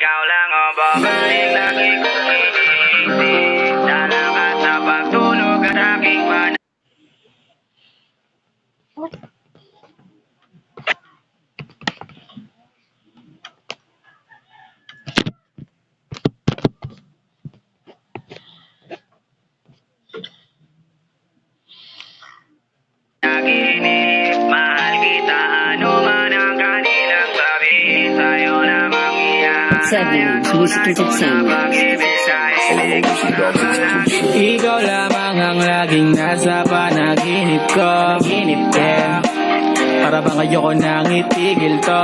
Ikaw lang ang babaeng lagi kong iniisip. Dala ka sa pagtulog at aking panaginip. Mahal kita, ano man ang kanilang sabihin. Sa'yo lamang Seven, Music Entertainment. Ikaw lamang ang laging nasa panaginip ko. Para bang ayoko nang itigil to.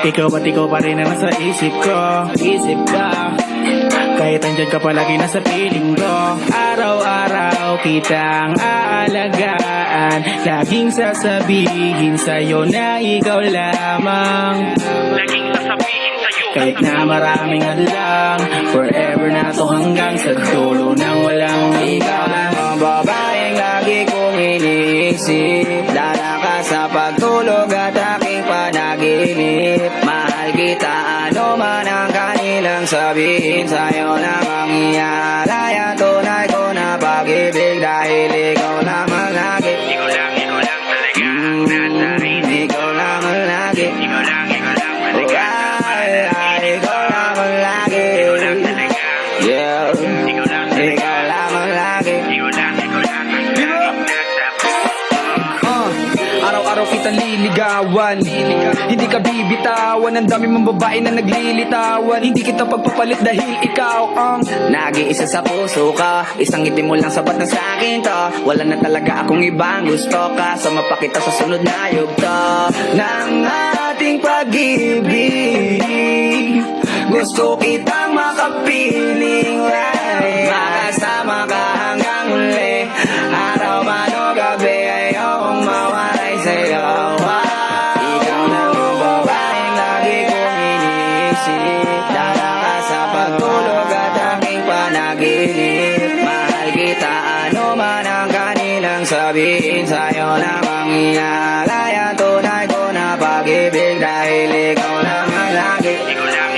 Ikaw ba't ikaw pa rin ang nasa isip ko. Kahit andyan ka palagi nasa piling ko. Araw-araw kitang aalagaan. Laging sasabihin sa'yo na ikaw lamang. Kahit na maraming hadlang, forever na to hanggang sa dulo ng walang ikaw lang ang babaeng lagi kong iniisip. Dala ka sa pagtulog at aking panaginip. Mahal kita, ano man ang kanilang sabihin. Sa'yo lamang iaalaya, tunay ko na pag-ibig. Dahil ikaw lamang lagi. Ikaw lang talaga ang nasa rin. Ikaw lamang lagi. Ikaw lang Ikaw lamang lagi. Yeah. Ikaw lang Ikaw lamang lagi. Ikaw lang Araw-araw kita liligawan. Hindi ka bibitawan. Ang dami mong babae na naglilitawan. Hindi kita pagpapalit dahil ikaw ang nag-iisa sa puso ka. Isang ngiti mo lang sapat na sa akin to. Wala na talaga akong ibang gusto ka. Sama pa kita sa sunod na yugto ng ating pag-ibig. Gusto kitang makapiling right. Makasama ka hanggang huli. Araw man o gabi ayokong mawalay sa'yo. Ikaw lang ang babaeng lagi kong iniisip. Dala ka sa pagtulog at aking panaginip. Mahal kita, ano man ang kanilang sabihin. Sa'yo lamang iaalaya, tunay ko na pag-ibig. Dahil ikaw lamang lagi. Ikaw lang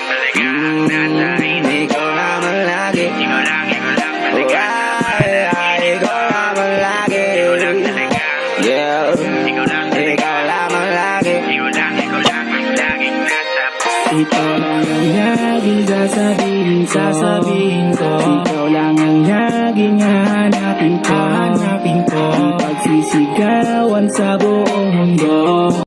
talaga ang nasa rin. Ikaw lamang lagi. Ikaw lang talaga. Ikaw lamang lagi. Yeah. Ikaw lang Ikaw lamang lagi. Ikaw lang laging nasa Ikaw lang ang laging sasabihin ko. Ikaw lang ang laging hahanapin ko. Pagsisigawan sa buong mundo.